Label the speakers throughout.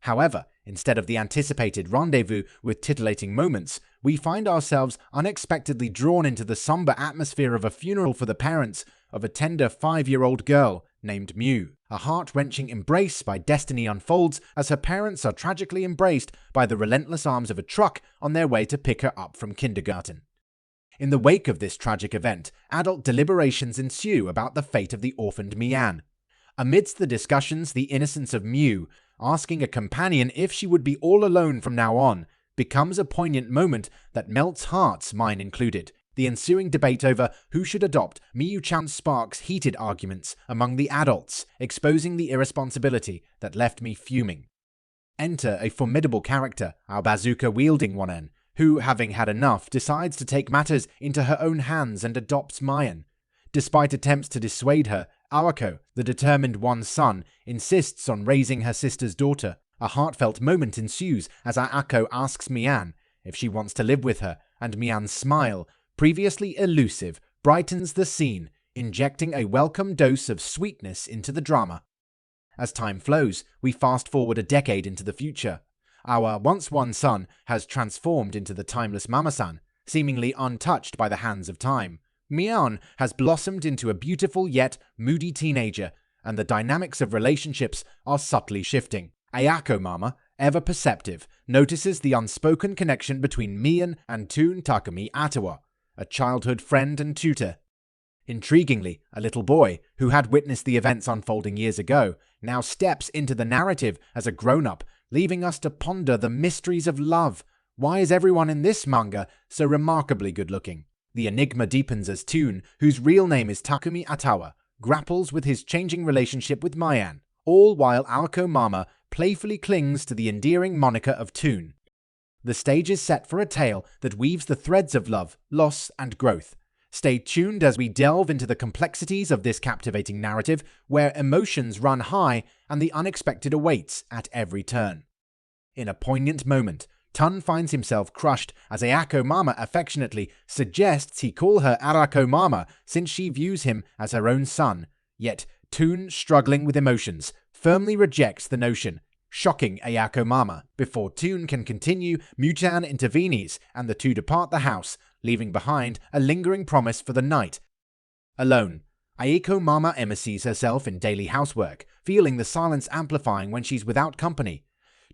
Speaker 1: However, instead of the anticipated rendezvous with titillating moments, we find ourselves unexpectedly drawn into the somber atmosphere of a funeral for the parents of a tender 5-year-old girl named Mew. A heart-wrenching embrace by destiny unfolds as her parents are tragically embraced by the relentless arms of a truck on their way to pick her up from kindergarten. In the wake of this tragic event, adult deliberations ensue about the fate of the orphaned Mian. Amidst the discussions, the innocence of Mew, asking a companion if she would be all alone from now on, becomes a poignant moment that melts hearts, mine included. The ensuing debate over who should adopt Miyu-chan sparks heated arguments among the adults, exposing the irresponsibility that left me fuming. Enter a formidable character, our bazooka-wielding one, who, having had enough, decides to take matters into her own hands and adopts Mayan. Despite attempts to dissuade her, Aiko, the determined one son, insists on raising her sister's daughter. A heartfelt moment ensues as Aiko asks Mian if she wants to live with her, and Mian's smile, previously elusive, brightens the scene, injecting a welcome dose of sweetness into the drama. As time flows, we fast forward a decade into the future. Our once one son has transformed into the timeless Mama-san, seemingly untouched by the hands of time. Mian has blossomed into a beautiful yet moody teenager, and the dynamics of relationships are subtly shifting. Aiko Mama, ever perceptive, notices the unspoken connection between Mian and Toon Takumi Atawa, a childhood friend and tutor. Intriguingly, a little boy, who had witnessed the events unfolding years ago, now steps into the narrative as a grown-up, leaving us to ponder the mysteries of love. Why is everyone in this manga so remarkably good-looking? The enigma deepens as Toon, whose real name is Takumi Atawa, grapples with his changing relationship with Mian, all while Aiko Mama playfully clings to the endearing moniker of Toon. The stage is set for a tale that weaves the threads of love, loss, and growth. Stay tuned as we delve into the complexities of this captivating narrative, where emotions run high and the unexpected awaits at every turn. In a poignant moment, Tun finds himself crushed as Aiko Mama affectionately suggests he call her Arako Mama since she views him as her own son. Yet Toon, struggling with emotions, firmly rejects the notion, shocking Aiko Mama. Before Toon can continue, Muchan intervenes and the two depart the house, leaving behind a lingering promise for the night. Alone, Aiko Mama embassies herself in daily housework, feeling the silence amplifying when she's without company.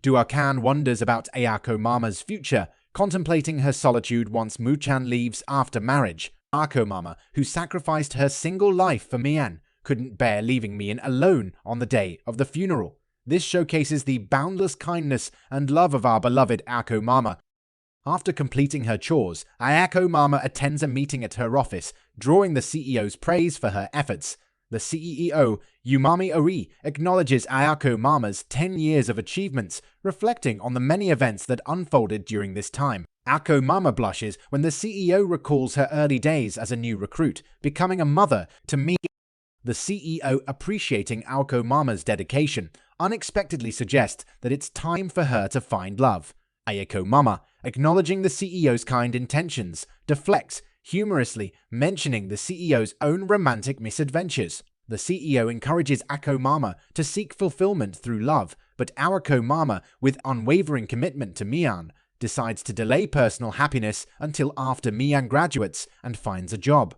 Speaker 1: Duakan wonders about Aiko Mama's future, contemplating her solitude once Muchan leaves after marriage. Aiko Mama, who sacrificed her single life for Mian, couldn't bear leaving Mian alone on the day of the funeral. This showcases the boundless kindness and love of our beloved Aiko Mama. After completing her chores, Aiko Mama attends a meeting at her office, drawing the CEO's praise for her efforts. The CEO, Umami Ori, acknowledges Aiko Mama's 10 years of achievements, reflecting on the many events that unfolded during this time. Aiko Mama blushes when the CEO recalls her early days as a new recruit, becoming a mother to me. The CEO, appreciating Aiko Mama's dedication, unexpectedly suggests that it's time for her to find love. Aiko Mama, acknowledging the CEO's kind intentions, deflects, humorously mentioning the CEO's own romantic misadventures. The CEO encourages Aiko Mama to seek fulfillment through love, but Aiko Mama, with unwavering commitment to Mian, decides to delay personal happiness until after Mian graduates and finds a job.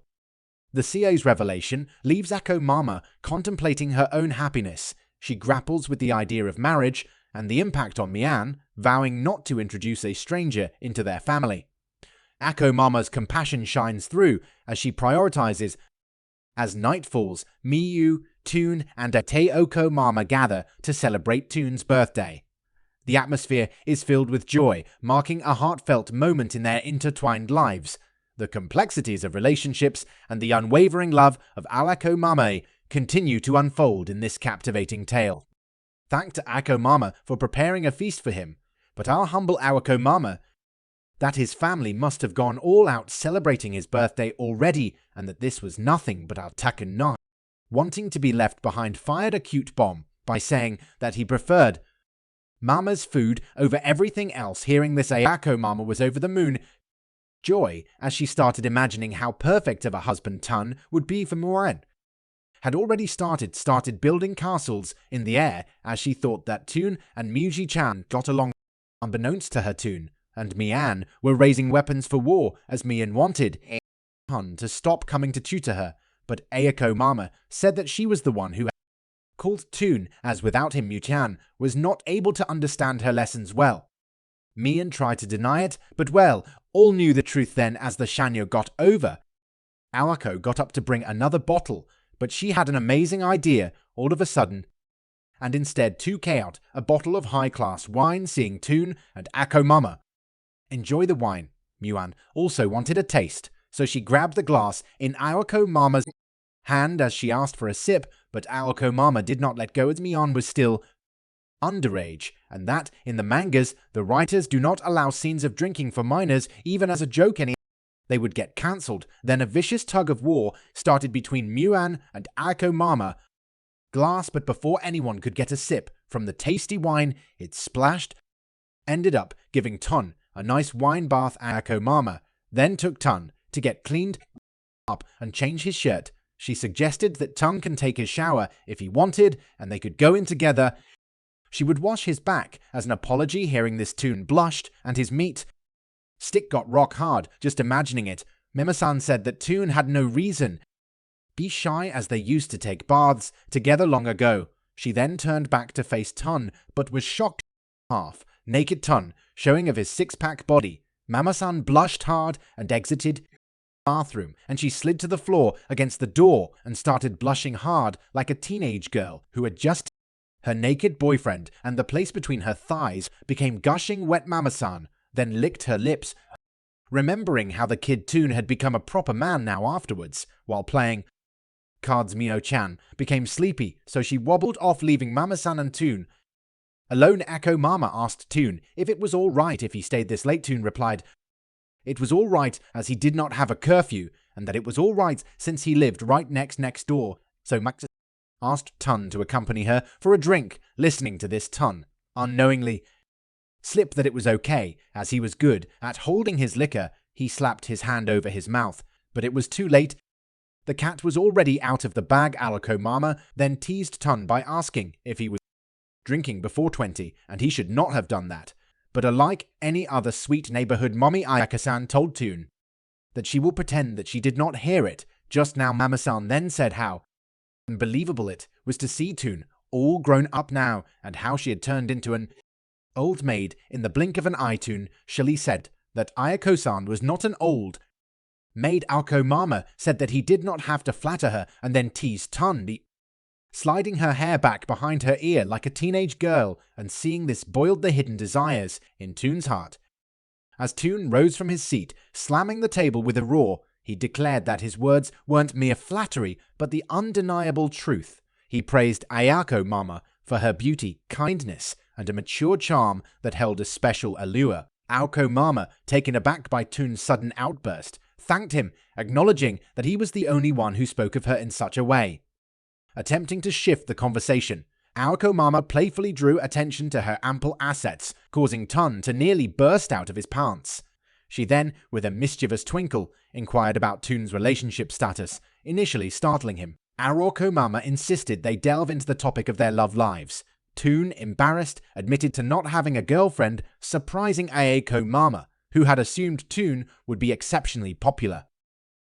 Speaker 1: The CEO's revelation leaves Aiko Mama contemplating her own happiness. She grapples with the idea of marriage and the impact on Mian, vowing not to introduce a stranger into their family. Aiko Mama's compassion shines through as she prioritizes. As night falls, Miyu, Toon, and Aiko Mama gather to celebrate Toon's birthday. The atmosphere is filled with joy, marking a heartfelt moment in their intertwined lives. The complexities of relationships and the unwavering love of Aiko Mama continue to unfold in this captivating tale. Thank to Aiko Mama for preparing a feast for him, but our humble Aiko Mama that his family must have gone all out celebrating his birthday already, and that this was nothing but our Takun, wanting to be left behind, fired a cute bomb by saying that he preferred Mama's food over everything else. Hearing this, Aiko Mama was over the moon. Joy as she started imagining how perfect of a husband Tun would be for Moran. had already started building castles in the air as she thought that Toon and Muji-chan got along. Unbeknownst to her, Toon and Mian were raising weapons for war as Mian wanted Hun to stop coming to tutor her, but Aiko Mama said that she was the one who had called Toon, as without him Mu-chan was not able to understand her lessons well. Mian tried to deny it, but well, all knew the truth then as the Shanyo got over. Aiko got up to bring another bottle, but she had an amazing idea all of a sudden, and instead took out a bottle of high-class wine, seeing Toon and Aiko Mama enjoy the wine. Muan also wanted a taste, so she grabbed the glass in Aiko Mama's hand as she asked for a sip, but Aiko Mama did not let go as Mian was still underage, and that, in the mangas, the writers do not allow scenes of drinking for minors even as a joke they would get cancelled. Then a vicious tug of war started between Muan and Aiko Mama glass, but before anyone could get a sip from the tasty wine, it splashed, ended up giving Ton a nice wine bath. Aiko Mama then took Ton to get cleaned up and change his shirt. She suggested that Ton can take his shower if he wanted, and they could go in together. She would wash his back as an apology. Hearing this, Toon blushed, and his meat stick got rock hard just imagining it. Mema-san said that Toon had no reason be shy as they used to take baths together long ago. She then turned back to face Ton, but was shocked. Half-naked Ton, showing of his six-pack body. Mama-san blushed hard and exited the bathroom, and she slid to the floor against the door and started blushing hard like a teenage girl who had just her naked boyfriend, and the place between her thighs became gushing wet. Mama-san then licked her lips, remembering how the kid Toon had become a proper man now afterwards. While playing cards, Mio-chan became sleepy, so she wobbled off, leaving Mama-san and Toon alone. Aiko Mama asked Toon if it was all right if he stayed this late. Toon replied it was all right as he did not have a curfew, and that it was all right since he lived right next door. So Max asked Ton to accompany her for a drink. Listening to this, Ton unknowingly slipped that it was okay, as he was good at holding his liquor. He slapped his hand over his mouth, but it was too late. The cat was already out of the bag. Aiko Mama then teased Ton by asking if he was drinking before 20, and he should not have done that. But unlike any other sweet neighborhood mommy, Ayaka-san told Toon that she will pretend that she did not hear it just now. Mama-san then said how unbelievable it was to see Toon all grown up now, and how she had turned into an old maid in the blink of an eye. Toon surely said that Ayako-san was not an old maid. Aiko Mama said that he did not have to flatter her, and then teased Ton, sliding her hair back behind her ear like a teenage girl, and seeing this boiled the hidden desires in Toon's heart. As Toon rose from his seat, slamming the table with a roar, he declared that his words weren't mere flattery, but the undeniable truth. He praised Aiko Mama for her beauty, kindness, and a mature charm that held a special allure. Aiko Mama, taken aback by Toon's sudden outburst, thanked him, acknowledging that he was the only one who spoke of her in such a way. Attempting to shift the conversation, Aiko Mama playfully drew attention to her ample assets, causing Ton to nearly burst out of his pants. She then, with a mischievous twinkle, inquired about Toon's relationship status, initially startling him. Aiko Mama insisted they delve into the topic of their love lives. Toon, embarrassed, admitted to not having a girlfriend, surprising Aiko Mama, who had assumed Toon would be exceptionally popular.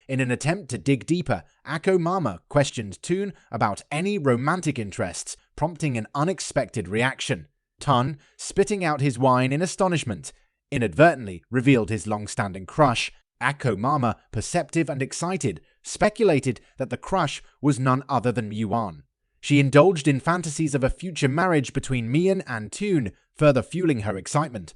Speaker 1: In an attempt to dig deeper, Aiko Mama questioned Toon about any romantic interests, prompting an unexpected reaction. Ton, spitting out his wine in astonishment, inadvertently revealed his long-standing crush. Aiko Mama, perceptive and excited, speculated that the crush was none other than Yuan. She indulged in fantasies of a future marriage between Mian and Toon, further fueling her excitement.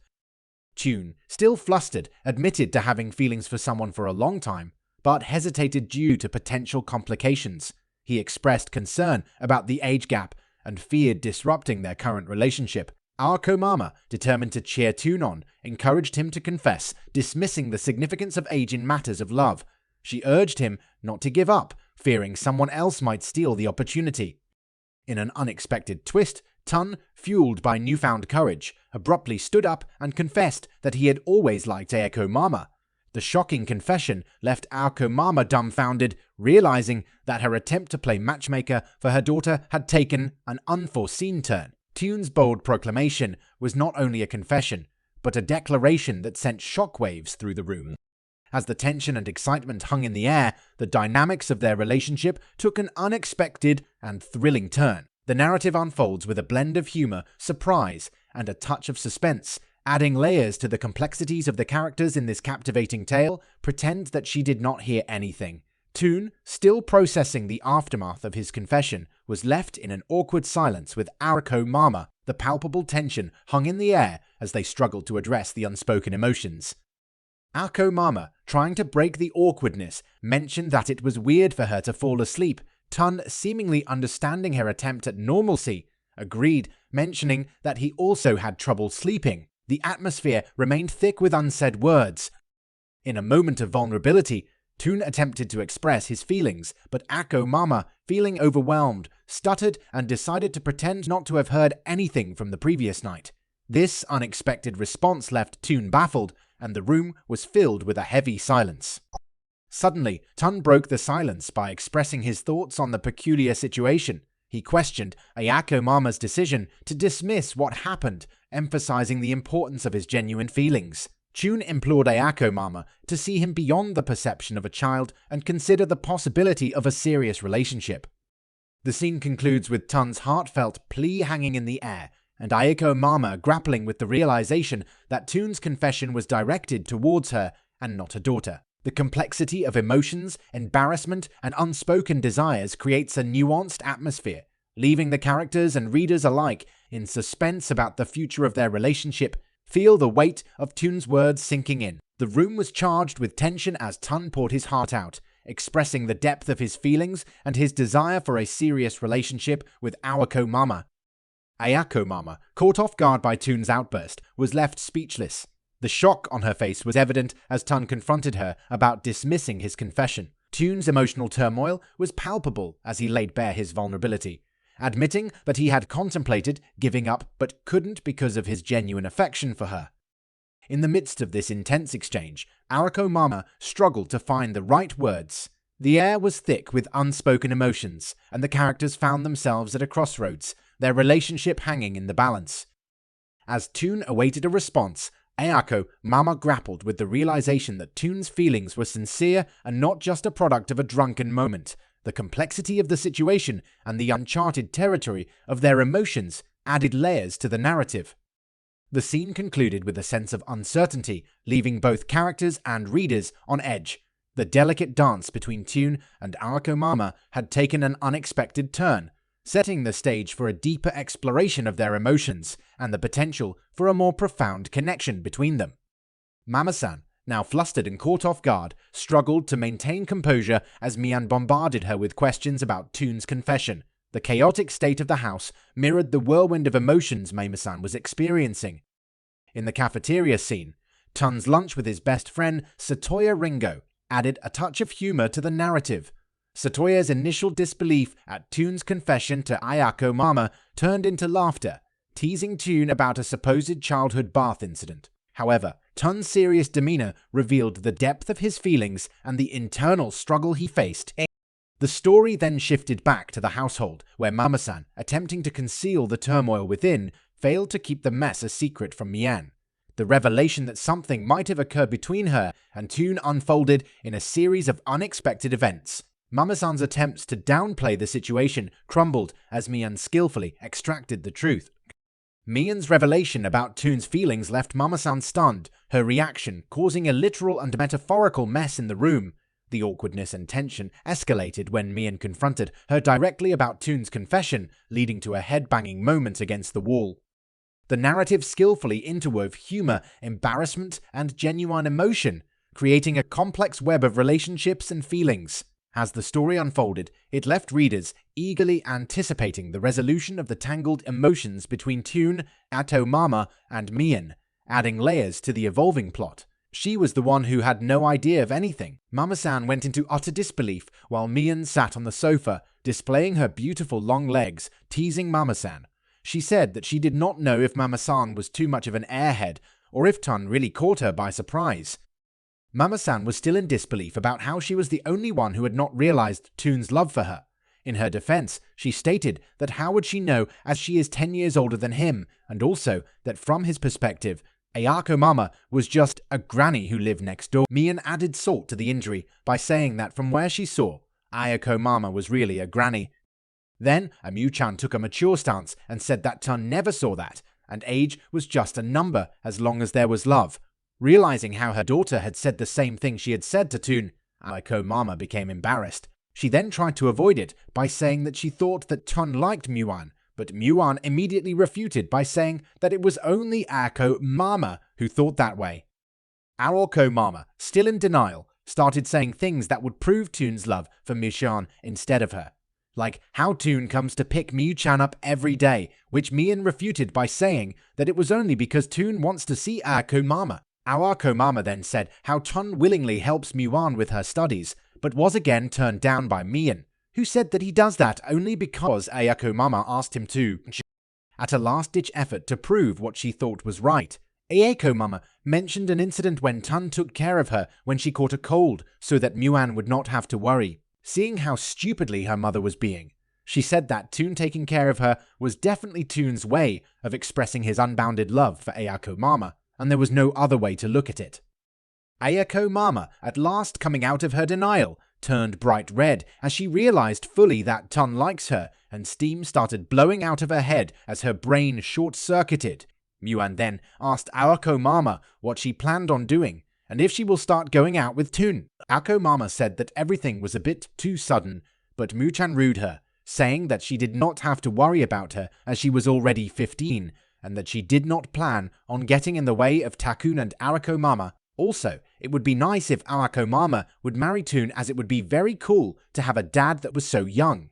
Speaker 1: Toon, still flustered, admitted to having feelings for someone for a long time, but hesitated due to potential complications. He expressed concern about the age gap and feared disrupting their current relationship. Aiko Mama, determined to cheer Toon on, encouraged him to confess, dismissing the significance of age in matters of love. She urged him not to give up, fearing someone else might steal the opportunity. In an unexpected twist, Ton, fueled by newfound courage, abruptly stood up and confessed that he had always liked Aiko Mama. The shocking confession left Aiko Mama dumbfounded, realizing that her attempt to play matchmaker for her daughter had taken an unforeseen turn. Tune's bold proclamation was not only a confession, but a declaration that sent shockwaves through the room. As the tension and excitement hung in the air, the dynamics of their relationship took an unexpected and thrilling turn. The narrative unfolds with a blend of humor, surprise, and a touch of suspense, adding layers to the complexities of the characters in this captivating tale. Pretend that she did not hear anything. Tune, still processing the aftermath of his confession, was left in an awkward silence with Aiko Mama. The palpable tension hung in the air as they struggled to address the unspoken emotions. Aiko Mama, trying to break the awkwardness, mentioned that it was weird for her to fall asleep. Tun, seemingly understanding her attempt at normalcy, agreed, mentioning that he also had trouble sleeping. The atmosphere remained thick with unsaid words. In a moment of vulnerability, Tune attempted to express his feelings, but Aiko Mama, feeling overwhelmed, stuttered and decided to pretend not to have heard anything from the previous night. This unexpected response left Tune baffled, and the room was filled with a heavy silence. Suddenly, Tun broke the silence by expressing his thoughts on the peculiar situation. He questioned Aiko Mama's decision to dismiss what happened, emphasizing the importance of his genuine feelings. Tune implored Aiko Mama to see him beyond the perception of a child and consider the possibility of a serious relationship. The scene concludes with Tun's heartfelt plea hanging in the air, and Aiko Mama grappling with the realization that Tune's confession was directed towards her and not her daughter. The complexity of emotions, embarrassment, and unspoken desires creates a nuanced atmosphere, leaving the characters and readers alike in suspense about the future of their relationship. Feel the weight of Tune's words sinking in. The room was charged with tension as Tun poured his heart out, expressing the depth of his feelings and his desire for a serious relationship with Aiko Mama. Aiko Mama, caught off guard by Tune's outburst, was left speechless. The shock on her face was evident as Tun confronted her about dismissing his confession. Tune's emotional turmoil was palpable as he laid bare his vulnerability, admitting that he had contemplated giving up but couldn't because of his genuine affection for her. In the midst of this intense exchange, Aiko Mama struggled to find the right words. The air was thick with unspoken emotions, and the characters found themselves at a crossroads, their relationship hanging in the balance. As Tune awaited a response, Aiko Mama grappled with the realization that Tune's feelings were sincere and not just a product of a drunken moment. The complexity of the situation and the uncharted territory of their emotions added layers to the narrative. The scene concluded with a sense of uncertainty, leaving both characters and readers on edge. The delicate dance between Tune and Aiko Mama had taken an unexpected turn, setting the stage for a deeper exploration of their emotions and the potential for a more profound connection between them. Mama-san, now flustered and caught off guard, struggled to maintain composure as Mian bombarded her with questions about Tune's confession. The chaotic state of the house mirrored the whirlwind of emotions Mama-san was experiencing. In the cafeteria scene, Tun's lunch with his best friend, Satoya Ringo, added a touch of humor to the narrative. Satoya's initial disbelief at Tune's confession to Aiko Mama turned into laughter, teasing Tune about a supposed childhood bath incident. However, Tun's serious demeanor revealed the depth of his feelings and the internal struggle he faced. The story then shifted back to the household, where Mama-san, attempting to conceal the turmoil within, failed to keep the mess a secret from Mian. The revelation that something might have occurred between her and Tune unfolded in a series of unexpected events. Mama-san's attempts to downplay the situation crumbled as Mian skillfully extracted the truth. Mian's revelation about Tune's feelings left Mama-san stunned, her reaction causing a literal and metaphorical mess in the room. The awkwardness and tension escalated when Mian confronted her directly about Tune's confession, leading to a head-banging moment against the wall. The narrative skillfully interwove humor, embarrassment, and genuine emotion, creating a complex web of relationships and feelings. As the story unfolded, it left readers eagerly anticipating the resolution of the tangled emotions between Tune, Aiko Mama, and Mian, adding layers to the evolving plot. She was the one who had no idea of anything. Mama-san went into utter disbelief while Mian sat on the sofa, displaying her beautiful long legs, teasing Mama-san. She said that she did not know if Mama-san was too much of an airhead or if Tun really caught her by surprise. Mama-san was still in disbelief about how she was the only one who had not realized Toon's love for her. In her defense, she stated that how would she know as she is 10 years older than him, and also that from his perspective, Ayako Mama was just a granny who lived next door. Mian added salt to the injury by saying that from where she saw, Ayako Mama was really a granny. Then, Amu-chan took a mature stance and said that Tun never saw that, and age was just a number as long as there was love. Realizing how her daughter had said the same thing she had said to Toon, Ayako Mama became embarrassed. She then tried to avoid it by saying that she thought that Tun liked Muan, but Muan immediately refuted by saying that it was only Ayako Mama who thought that way. Ayako Mama, still in denial, started saying things that would prove Toon's love for Miu-chan instead of her. Like how Toon comes to pick Miu-chan up every day, which Mian refuted by saying that it was only because Toon wants to see Ayako Mama. Ayako Mama then said how Tun willingly helps Muan with her studies, but was again turned down by Mian, who said that he does that only because Ayako Mama asked him to. At a last-ditch effort to prove what she thought was right, Ayako Mama mentioned an incident when Tun took care of her when she caught a cold so that Muan would not have to worry. Seeing how stupidly her mother was being, she said that Toon taking care of her was definitely Toon's way of expressing his unbounded love for Ayako Mama, and there was no other way to look at it. Ayako Mama, at last coming out of her denial, turned bright red as she realized fully that Tun likes her, and steam started blowing out of her head as her brain short-circuited. Muan then asked Ayako Mama what she planned on doing, and if she will start going out with Toon. Ayako Mama said that everything was a bit too sudden, but Mu-chan rued her, saying that she did not have to worry about her as she was already 15, and that she did not plan on getting in the way of Takun and Ayako Mama. Also, it would be nice if Ayako Mama would marry Toon, as it would be very cool to have a dad that was so young.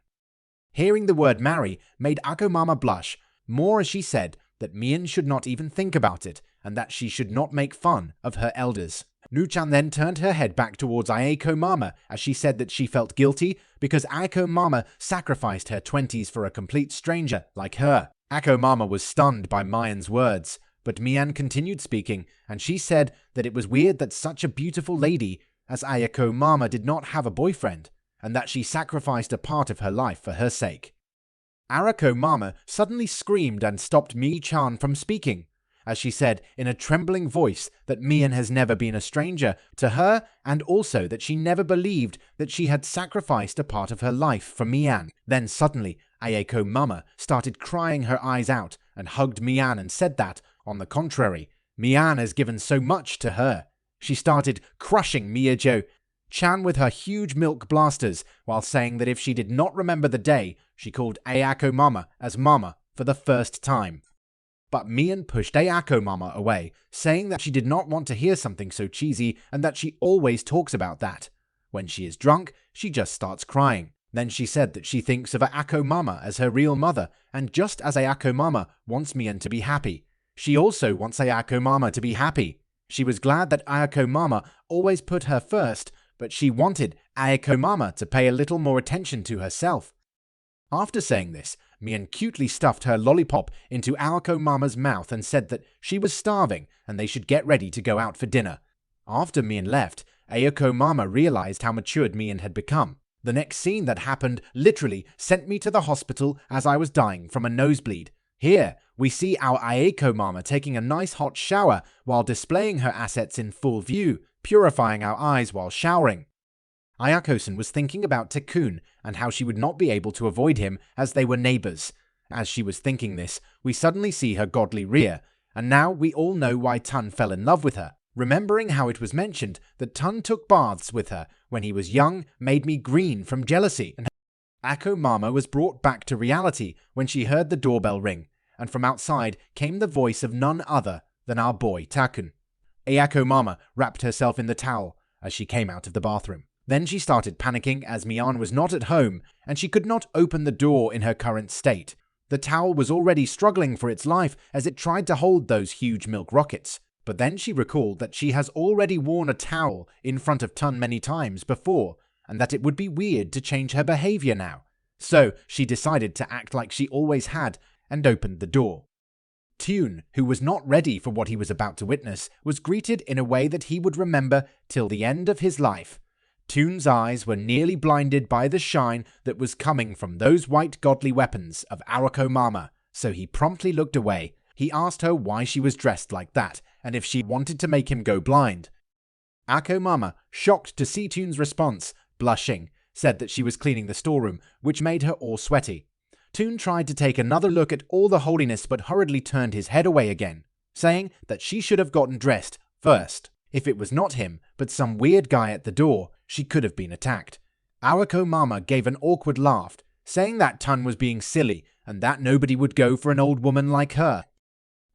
Speaker 1: Hearing the word marry made Ayako Mama blush, more as she said that Mian should not even think about it, and that she should not make fun of her elders. Nu-chan then turned her head back towards Ayako Mama as she said that she felt guilty because Ayako Mama sacrificed her 20s for a complete stranger like her. Ayako Mama was stunned by Mian's words, but Mian continued speaking, and she said that it was weird that such a beautiful lady as Ayako Mama did not have a boyfriend, and that she sacrificed a part of her life for her sake. Ayako Mama suddenly screamed and stopped Mi-chan from speaking, as she said in a trembling voice that Mian has never been a stranger to her, and also that she never believed that she had sacrificed a part of her life for Mian. Then suddenly, Ayako Mama started crying her eyes out and hugged Mian and said that, on the contrary, Mian has given so much to her. She started crushing Miyo-chan with her huge milk blasters, while saying that if she did not remember the day she called Ayako Mama as Mama for the first time. But Mian pushed Ayako Mama away, saying that she did not want to hear something so cheesy and that she always talks about that. When she is drunk, she just starts crying. Then she said that she thinks of Ayako Mama as her real mother, and just as Ayako Mama wants Mian to be happy, she also wants Ayako Mama to be happy. She was glad that Ayako Mama always put her first, but she wanted Ayako Mama to pay a little more attention to herself. After saying this, Mian cutely stuffed her lollipop into Ayako Mama's mouth and said that she was starving and they should get ready to go out for dinner. After Mian left, Ayako Mama realized how matured Mian had become. The next scene that happened literally sent me to the hospital as I was dying from a nosebleed. Here, we see our Ayako Mama taking a nice hot shower while displaying her assets in full view, purifying our eyes while showering. Ayako-san was thinking about Takun and how she would not be able to avoid him as they were neighbors. As she was thinking this, we suddenly see her godly rear, and now we all know why Tun fell in love with her. Remembering how it was mentioned that Tun took baths with her when he was young made me green from jealousy. And Ayako Mama was brought back to reality when she heard the doorbell ring, and from outside came the voice of none other than our boy Takun. Ayako Mama wrapped herself in the towel as she came out of the bathroom. Then she started panicking as Mian was not at home and she could not open the door in her current state. The towel was already struggling for its life as it tried to hold those huge milk rockets. But then she recalled that she has already worn a towel in front of Tun many times before, and that it would be weird to change her behavior now. So she decided to act like she always had and opened the door. Tune, who was not ready for what he was about to witness, was greeted in a way that he would remember till the end of his life. Tune's eyes were nearly blinded by the shine that was coming from those white godly weapons of Aiko Mama, so he promptly looked away. He asked her why she was dressed like that, and if she wanted to make him go blind. Aiko Mama, shocked to see Tune's response, blushing, said that she was cleaning the storeroom, which made her all sweaty. Tune tried to take another look at all the holiness but hurriedly turned his head away again, saying that she should have gotten dressed first. If it was not him, but some weird guy at the door, she could have been attacked. Aiko Mama gave an awkward laugh, saying that Tun was being silly and that nobody would go for an old woman like her.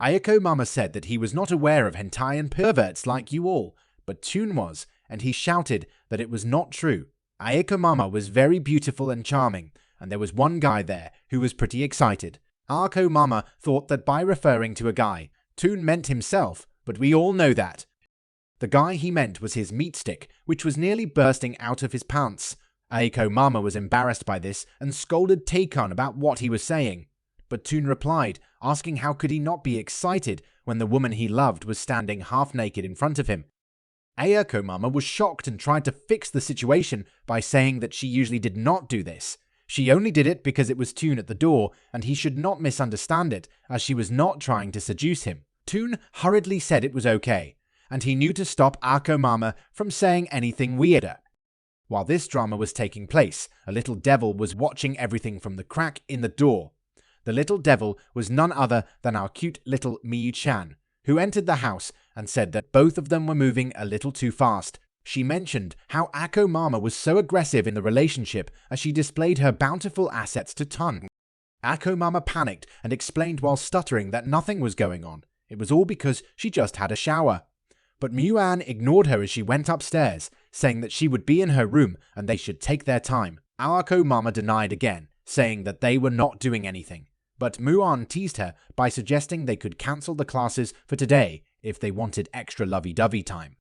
Speaker 1: Aiko Mama said that he was not aware of hentai and perverts like you all, but Tune was, and he shouted that it was not true. Aiko Mama was very beautiful and charming, and there was one guy there who was pretty excited. Aiko Mama thought that by referring to a guy, Tune meant himself, but we all know that. The guy he meant was his meat stick, which was nearly bursting out of his pants. Aiko Mama was embarrassed by this and scolded Taekon about what he was saying. But Tune replied, asking how could he not be excited when the woman he loved was standing half naked in front of him. Aiko Mama was shocked and tried to fix the situation by saying that she usually did not do this. She only did it because it was Tune at the door and he should not misunderstand it, as she was not trying to seduce him. Tune hurriedly said it was okay, and he knew to stop Aiko Mama from saying anything weirder. While this drama was taking place, a little devil was watching everything from the crack in the door. The little devil was none other than our cute little Miyu-chan, who entered the house and said that both of them were moving a little too fast. She mentioned how Aiko Mama was so aggressive in the relationship as she displayed her bountiful assets to Tun. Aiko Mama panicked and explained while stuttering that nothing was going on. It was all because she just had a shower. But Miyu-an ignored her as she went upstairs, saying that she would be in her room and they should take their time. Aiko Mama denied again, saying that they were not doing anything. But Miyu-an teased her by suggesting they could cancel the classes for today if they wanted extra lovey-dovey time.